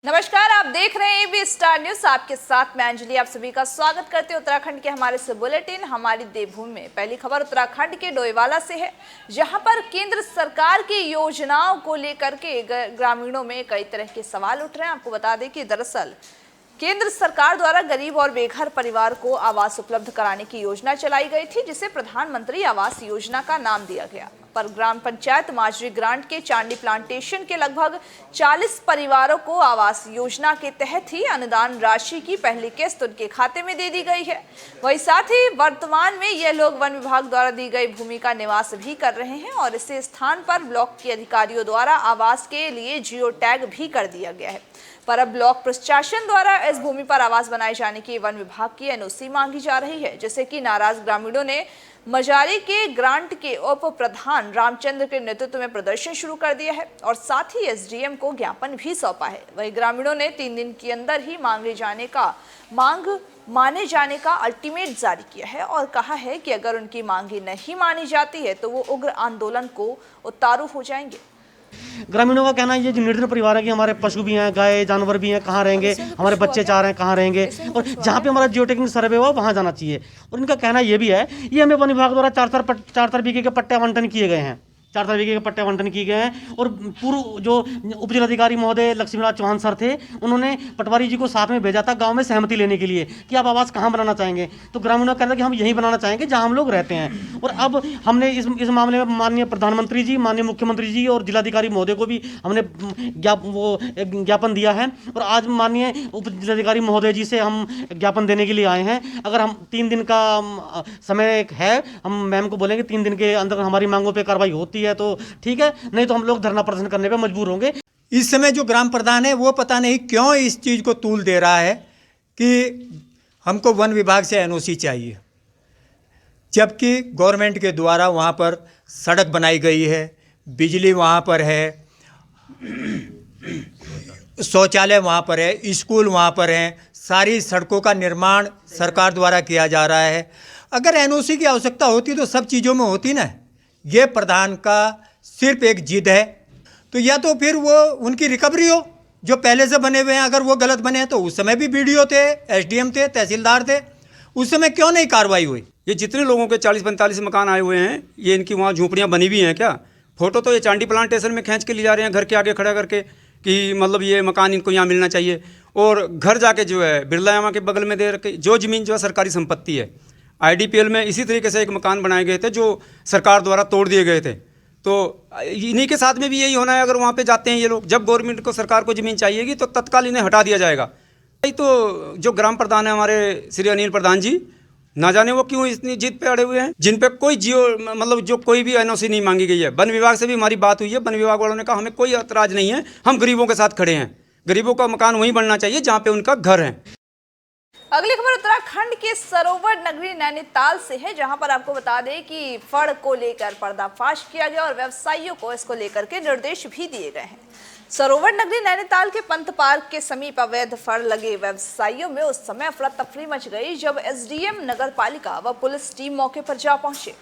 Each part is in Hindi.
नमस्कार, आप देख रहे हैं एबी स्टार न्यूज। आपके साथ मैं अंजलि आप सभी का स्वागत करते हैं उत्तराखंड के हमारे से बुलेटिन हमारी देवभूमि में। पहली खबर उत्तराखंड के डोईवाला से है, जहां पर केंद्र सरकार की योजनाओं को लेकर के ग्रामीणों में कई तरह के सवाल उठ रहे हैं। आपको बता दें कि दरअसल केंद्र सरकार द्वारा गरीब और बेघर परिवार को आवास उपलब्ध कराने की योजना चलाई गई थी, जिसे प्रधानमंत्री आवास योजना का नाम दिया गया। पर ग्राम पंचायत माजरी ग्रांट के चांडी प्लांटेशन के लगभग 40 परिवारों को आवास योजना के तहत ही अनुदान राशि की पहली किस्त उनके खाते में दे दी गई है। वहीं साथ ही वर्तमान में ये लोग वन विभाग द्वारा दी गई भूमि का निवास भी कर रहे हैं और इस स्थान पर ब्लॉक के अधिकारियों द्वारा आवास के लिए जियो टैग भी कर दिया गया है। पर अब ब्लॉक प्रशासन द्वारा इस भूमि पर आवास बनाए जाने की वन विभाग की एनओसी मांगी जा रही है, जिससे कि नाराज ग्रामीणों ने मजारी के ग्रांट के उप प्रधान रामचंद्र के नेतृत्व में प्रदर्शन शुरू कर दिया है और साथ ही एसडीएम को ज्ञापन भी सौंपा है। वहीं ग्रामीणों ने 3 दिन के अंदर ही माने जाने का अल्टीमेट जारी किया है और कहा है कि अगर उनकी मांगे नहीं मानी जाती है तो वो उग्र आंदोलन को उतारू हो जाएंगे। ग्रामीणों का कहना ये जो निर्धन परिवार है कि हमारे पशु भी हैं, गाय जानवर भी हैं, कहाँ रहेंगे, हमारे बच्चे चाह रहे हैं कहाँ रहेंगे, और जहाँ पे हमारा जियो टैगिंग सर्वे हुआ वहाँ जाना चाहिए। और इनका कहना ये भी है, ये हमें वन विभाग द्वारा 4 बीघे के पट्टे आवंटन किए गए हैं, 4 बीघे के पट्टे आवंटन किए गए हैं। और पूर्व जो उप जिलाधिकारी महोदय लक्ष्मीनाथ चौहान सर थे, उन्होंने पटवारी जी को साथ में भेजा था गांव में सहमति लेने के लिए कि आप आवास कहां बनाना चाहेंगे। तो ग्रामीणों का कहना है कि हम यहीं बनाना चाहेंगे जहां हम लोग रहते हैं। और अब हमने इस मामले में माननीय प्रधानमंत्री जी, माननीय मुख्यमंत्री जी और जिलाधिकारी महोदय को भी हमने ज्ञापन दिया है। और आज माननीय उप जिलाधिकारी महोदय जी से हम ज्ञापन देने के लिए आए हैं। अगर हम 3 दिन का समय है, हम मैम को बोलेंगे 3 दिन के अंदर हमारी मांगों पर कार्रवाई होती है तो ठीक है, नहीं तो हम लोग धरना प्रदर्शन करने पे मजबूर होंगे। इस समय जो ग्राम प्रधान है वो पता नहीं क्यों इस चीज़ को तूल दे रहा है कि हमको वन विभाग से एनओसी चाहिए, जबकि गवर्नमेंट के द्वारा वहाँ पर सड़क बनाई गई है, बिजली वहाँ पर है, शौचालय वहाँ पर है, स्कूल वहाँ पर हैं, सारी सड़कों का निर्माण सरकार द्वारा किया जा रहा है। अगर एनओसी की आवश्यकता होती तो सब चीज़ों में होती ना। ये प्रधान का सिर्फ एक जिद है, तो या तो फिर वो उनकी रिकवरी हो जो पहले से बने हुए हैं। अगर वो गलत बने हैं तो उस समय भी बीडीओ थे, एसडीएम थे, तहसीलदार थे, उस समय क्यों नहीं कार्रवाई हुई? ये जितने लोगों के 40-45 मकान आए हुए हैं, ये इनकी वहाँ झोंपड़ियाँ बनी हुई हैं क्या? फोटो तो ये चांडी प्लांटेशन में खींच के ले जा रहे हैं घर के आगे खड़ा करके कि मतलब ये मकान इनको यहाँ मिलना चाहिए। और घर जाके जो है बिरला यामा के बगल में दे रखे जो ज़मीन जो है सरकारी संपत्ति है। आईडीपीएल में इसी तरीके से एक मकान बनाए गए थे जो सरकार द्वारा तोड़ दिए गए थे। तो इन्हीं के साथ में भी यही होना है। अगर वहाँ पे जाते हैं ये लोग, जब गवर्नमेंट को सरकार को ज़मीन चाहिएगी तो तत्काल इन्हें हटा दिया जाएगा। तो जो ग्राम प्रधान है हमारे श्री अनिल प्रधान जी, ना जाने वो क्यों इतनी जिद पे अड़े हुए हैं, जिन पे कोई जो कोई भी एनओसी नहीं मांगी गई है। वन विभाग से भी हमारी बात हुई है, वन विभाग वालों ने कहा हमें कोई एतराज़ नहीं है, हम गरीबों के साथ खड़े हैं, गरीबों का मकान वहीं बनना चाहिए जहाँ पे उनका घर है। अगली खबर उत्तराखंड के सरोवर नगरी नैनीताल से है, जहां पर आपको बता दें कि फड़ को लेकर पर्दाफाश किया गया और व्यवसायियों को इसको लेकर के निर्देश भी दिए गए हैं। सरोवर नगरी नैनीताल के पंत पार्क के समीप अवैध फड़ लगे व्यवसायियों में उस समय अफरा तफरी मच गई जब एसडीएम नगर पालिका व पुलिस टीम मौके पर जा पहुंचे।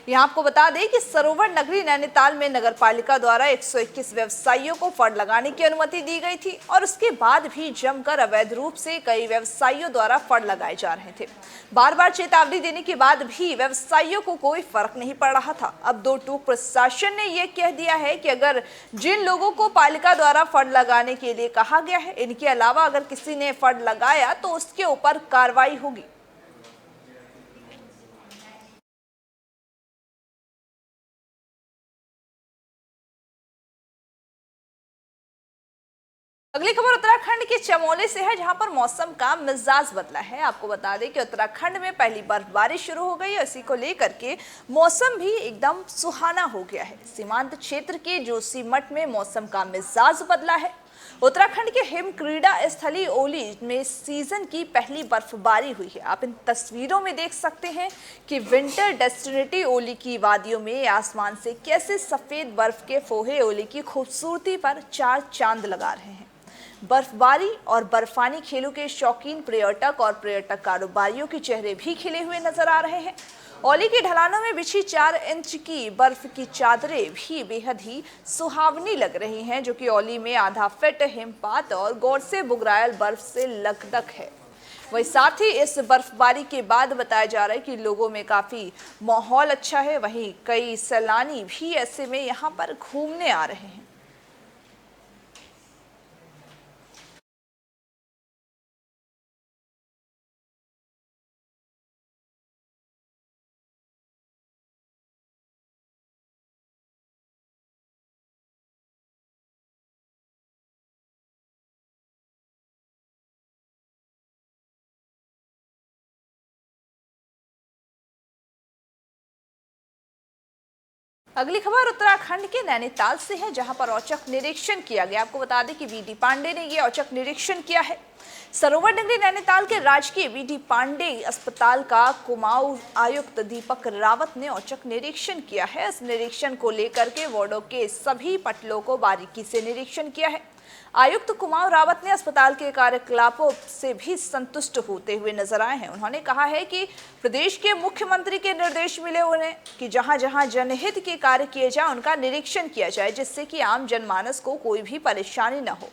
यहाँ आपको बता दें कि सरोवर नगरी नैनीताल में नगर पालिका द्वारा 121 व्यवसायियों को फड़ लगाने की अनुमति दी गई थी और उसके बाद भी जमकर अवैध रूप से कई व्यवसायियों द्वारा फड़ लगाए जा रहे थे। बार बार चेतावनी देने के बाद भी व्यवसायियों को कोई फर्क नहीं पड़ रहा था। अब 2 टूक प्रशासन ने यह कह दिया है कि अगर जिन लोगों को पालिका द्वारा फड़ लगाने के लिए कहा गया है, इनके अलावा अगर किसी ने फड़ लगाया तो उसके ऊपर कार्रवाई होगी। अगली खबर उत्तराखंड के चमोली से है, जहां पर मौसम का मिजाज बदला है। आपको बता दें कि उत्तराखंड में पहली बर्फबारी शुरू हो गई है, इसी को लेकर के मौसम भी एकदम सुहाना हो गया है। सीमांत क्षेत्र के जोशीमठ में मौसम का मिजाज बदला है। उत्तराखंड के हिम क्रीड़ा स्थली ओली में सीजन की पहली बर्फबारी हुई है। आप इन तस्वीरों में देख सकते हैं कि विंटर डेस्टिनेटी ओली की वादियों में आसमान से कैसे सफेद बर्फ के फोहे ओली की खूबसूरती पर 4 चांद लगा रहे हैं। बर्फबारी और बर्फानी खेलों के शौकीन पर्यटक और पर्यटक कारोबारियों के चेहरे भी खिले हुए नजर आ रहे हैं। औली की ढलानों में बिछी 4 इंच की बर्फ की चादरें भी बेहद ही सुहावनी लग रही हैं, जो कि औली में आधा फीट हिमपात और गौर से बुगरायल बर्फ से लकदक है। वही साथ ही इस बर्फबारी के बाद बताया जा रहा है कि लोगों में काफी माहौल अच्छा है। वहीं कई सैलानी भी ऐसे में यहाँ पर घूमने आ रहे हैं। अगली खबर उत्तराखंड के नैनीताल से है, जहां पर औचक निरीक्षण किया गया। आपको बता दें कि वीडी पांडे ने यह औचक निरीक्षण किया है। सरोवर नगरी नैनीताल के राजकीय वीडी पांडे अस्पताल का कुमाऊं आयुक्त दीपक रावत ने औचक निरीक्षण किया है। इस निरीक्षण को लेकर के वार्डों के सभी पटलों को बारीकी से निरीक्षण किया है। आयुक्त कुमाऊं रावत ने अस्पताल के कार्यकलापों से भी संतुष्ट होते हुए नजर आए हैं। उन्होंने कहा है कि प्रदेश के मुख्यमंत्री के निर्देश मिले उन्हें कि जहां जहां जनहित के कार्य किए जाए उनका निरीक्षण किया जाए, जिससे कि आम जनमानस को कोई भी परेशानी न हो।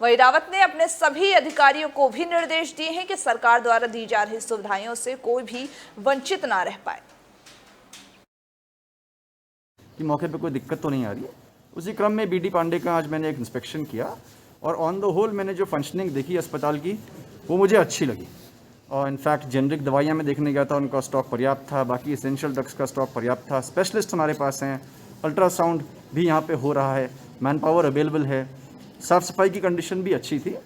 वहीं रावत ने अपने सभी अधिकारियों को भी निर्देश दिए हैं कि सरकार द्वारा दी जा रही सुविधाओं से कोई भी वंचित न रह पाए। कि मौके पे कोई दिक्कत तो नहीं आ रही है। उसी क्रम में बीडी पांडे का आज मैंने एक इंस्पेक्शन किया और ऑन द होल मैंने जो फंक्शनिंग देखी अस्पताल की वो मुझे अच्छी लगी। और इनफैक्ट जेनरिक दवाइयाँ मैं देखने गया था, उनका स्टॉक पर्याप्त था, बाकी एसेंशियल ड्रग्स का स्टॉक पर्याप्त था, स्पेशलिस्ट हमारे पास हैं, अल्ट्रासाउंड भी यहाँ पे हो रहा है, मैन पावर अवेलेबल है, साफ़ सफाई की कंडीशन भी अच्छी थी।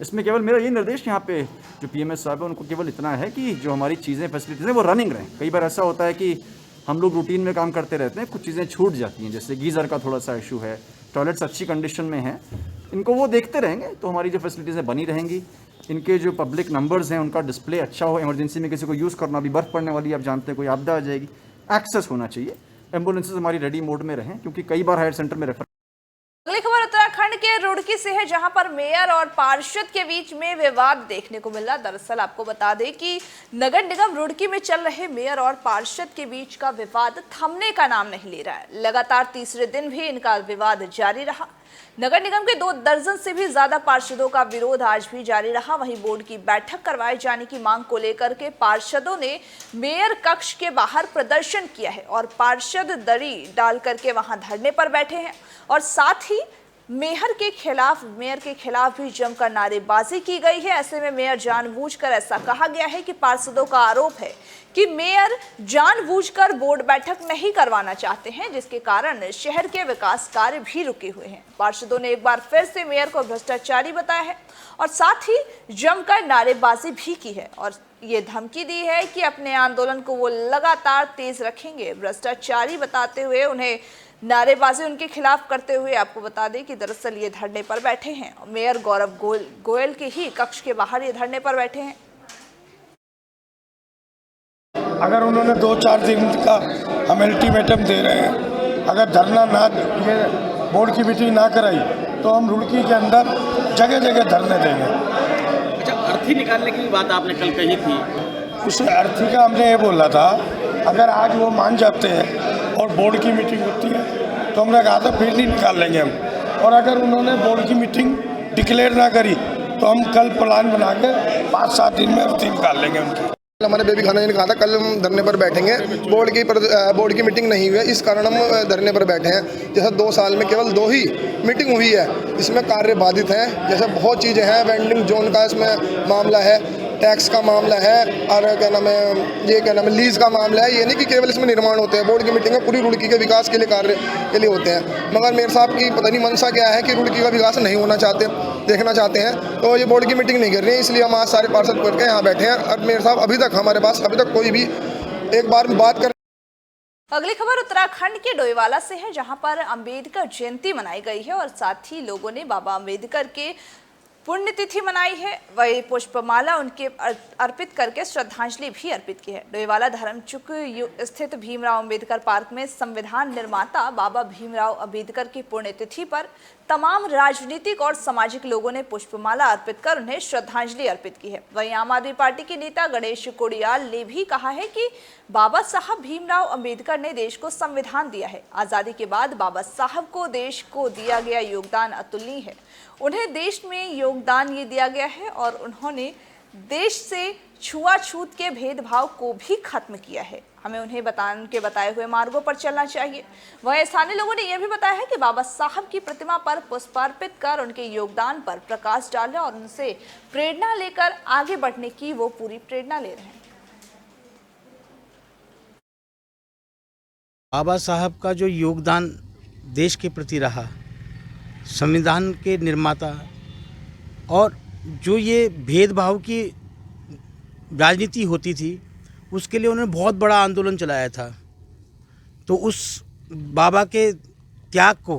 इसमें केवल मेरा ये निर्देश यहाँ पे जो पीएमएस साहब है उनको केवल इतना है कि जो हमारी चीज़ें फैसिलिटीज़ हैं वो रनिंग रहें। कई बार ऐसा होता है कि हम लोग रूटीन में काम करते रहते हैं, कुछ चीज़ें छूट जाती हैं, जैसे गीज़र का थोड़ा सा इशू है, टॉयलेट्स अच्छी कंडीशन में हैं, इनको वो देखते रहेंगे तो हमारी जो फैसिलिटीज़ें बनी रहेंगी। इनके जो पब्लिक नंबर्स हैं उनका डिस्प्ले अच्छा हो, इमरजेंसी में किसी को यूज़ करना, भी बर्फ़ पड़ने वाली आप जानते हैं, कोई आपदा आ जाएगी, एक्सेस होना चाहिए, एम्बुलेंसेज हमारी रेडी मोड में रहें, क्योंकि कई बार हायर सेंटर में रेफर। अगली खबर उत्तराखंड के रुड़की से है, जहां पर मेयर और पार्षद के बीच में विवाद देखने को मिला। दरअसल आपको बता दें कि नगर निगम रुड़की में चल रहे मेयर और पार्षद के बीच का विवाद थमने का नाम नहीं ले रहा है। लगातार तीसरे दिन भी इनका विवाद जारी रहा। नगर निगम के 2 दर्जन से भी ज्यादा पार्षदों का विरोध आज भी जारी रहा। वहीं बोर्ड की बैठक करवाए जाने की मांग को लेकर के पार्षदों ने मेयर कक्ष के बाहर प्रदर्शन किया है और पार्षद दरी डाल करके वहां धरने पर बैठे हैं और साथ ही मेयर के खिलाफ भी जमकर नारेबाजी की गई है। ऐसे में मेयर जानबूझकर, ऐसा कहा गया है कि पार्षदों का आरोप है कि मेयर जानबूझकर बोर्ड बैठक नहीं करवाना चाहते हैं, जिसके कारण शहर के विकास कार्य भी रुके हुए हैं। पार्षदों ने एक बार फिर से मेयर को भ्रष्टाचारी बताया है और साथ ही जमकर नारेबाजी भी की है और ये धमकी दी है कि अपने आंदोलन को वो लगातार तेज रखेंगे। भ्रष्टाचारी बताते हुए उन्हें नारेबाजी उनके खिलाफ करते हुए आपको बता दें कि दरअसल ये धरने पर बैठे हैं। मेयर गौरव गोयल के ही कक्ष के बाहर ये धरने पर बैठे हैं। अगर उन्होंने 2-4 दिन का हम अल्टीमेटम दे रहे हैं, अगर धरना ना, ये बोर्ड की मीटिंग ना कराई तो हम रुड़की के अंदर जगह जगह धरने देंगे। अच्छा, अर्थी निकालने की बात आपने कल कही थी, उस अर्थी का हमने ये बोला था, अगर आज वो मान जाते हैं और बोर्ड की मीटिंग होती है तो हमने कहा था फिर नहीं निकाल लेंगे हम, और अगर उन्होंने बोर्ड की मीटिंग डिक्लेयर ना करी तो हम कल प्लान बना के 5-7 दिन में अर्थी निकाल लेंगे उनकी। हमारे बेबी खाना ने कहा था कल हम धरने पर बैठेंगे, बोर्ड की मीटिंग नहीं हुई है, इस कारण हम धरने पर बैठे हैं। जैसे 2 साल में केवल 2 ही मीटिंग हुई है, इसमें कार्य बाधित हैं। जैसे बहुत चीज़ें हैं, वेंडिंग जोन का इसमें मामला है, टैक्स का मामला है, और क्या नाम है लीज का मामला है। ये नहीं कि केवल इसमें निर्माण होते हैं, बोर्ड की मीटिंग में पूरी रुड़की के विकास के लिए कार्य के लिए होते हैं। मगर मेयर साहब की पता नहीं मंशा क्या है कि रुड़की का विकास नहीं होना चाहते, देखना चाहते हैं, तो ये बोर्ड की मीटिंग नहीं कर रही है। इसलिए हम आज सारे पार्षद करके यहाँ बैठे हैं और मेयर साहब अभी तक हमारे पास कोई भी एक बार बात कर। अगली खबर उत्तराखंड के डोईवाला से है, जहां पर अंबेडकर जयंती मनाई गई है और साथ ही लोगों ने बाबा अंबेडकर के पुण्यतिथि मनाई है, वही पुष्पमाला उनके अर्पित करके श्रद्धांजलि भी अर्पित की है। डोईवाला धर्मचुक स्थित भीमराव अंबेडकर पार्क में संविधान निर्माता बाबा भीमराव अंबेडकर की पुण्यतिथि पर तमाम राजनीतिक और सामाजिक लोगों ने पुष्पमाला अर्पित कर उन्हें श्रद्धांजलि अर्पित की है। वहीं आम आदमी पार्टी के नेता गणेश कोडियाल ने भी कहा है कि बाबा साहब भीमराव अंबेडकर ने देश को संविधान दिया है। आजादी के बाद बाबा साहब को देश को दिया गया योगदान अतुलनीय है। उन्हें देश में योगदान ये दिया गया है और उन्होंने देश से छुआछूत के भेदभाव को भी खत्म किया है। हमें उन्हें उनके बताए हुए मार्गों पर चलना चाहिए। वहीं स्थानीय लोगों ने यह भी बताया है कि बाबा साहब की प्रतिमा पर पुष्प अर्पित कर उनके योगदान पर प्रकाश डालें और उनसे प्रेरणा लेकर आगे बढ़ने की वो पूरी प्रेरणा ले रहे हैं। बाबा साहब का जो योगदान देश के प्रति रहा, संविधान के निर्माता, और जो ये भेदभाव की राजनीति होती थी उसके लिए उन्होंने बहुत बड़ा आंदोलन चलाया था। तो उस बाबा के त्याग को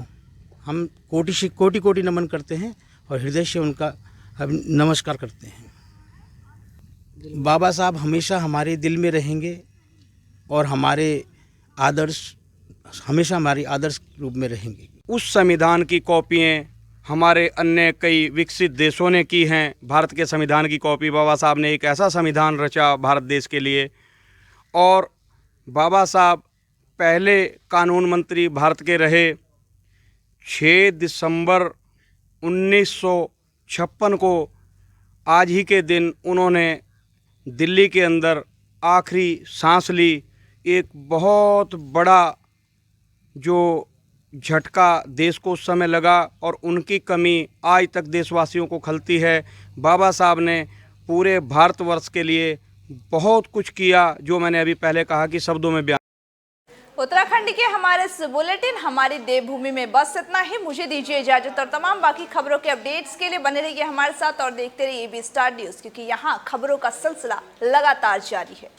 हम कोटि कोटि नमन करते हैं और हृदय से उनका हम नमस्कार करते हैं। बाबा साहब हमेशा हमारे दिल में रहेंगे और हमारे आदर्श हमेशा हमारी आदर्श रूप में रहेंगे। उस संविधान की कॉपियाँ हमारे अन्य कई विकसित देशों ने की हैं। भारत के संविधान की कॉपी, बाबा साहब ने एक ऐसा संविधान रचा भारत देश के लिए। और बाबा साहब पहले कानून मंत्री भारत के रहे। 6 दिसंबर 1956 को आज ही के दिन उन्होंने दिल्ली के अंदर आखिरी सांस ली। एक बहुत बड़ा जो झटका देश को उस समय लगा और उनकी कमी आज तक देशवासियों को खलती है। बाबा साहब ने पूरे भारतवर्ष के लिए बहुत कुछ किया, जो मैंने अभी पहले कहा कि शब्दों में बयान। उत्तराखंड के हमारे इस बुलेटिन हमारी देवभूमि में बस इतना ही। मुझे दीजिए इजाजत और तमाम बाकी खबरों के अपडेट्स के लिए बने रहिए हमारे साथ और देखते रहिए AB स्टार न्यूज़, क्योंकि यहाँ खबरों का सिलसिला लगातार जारी है।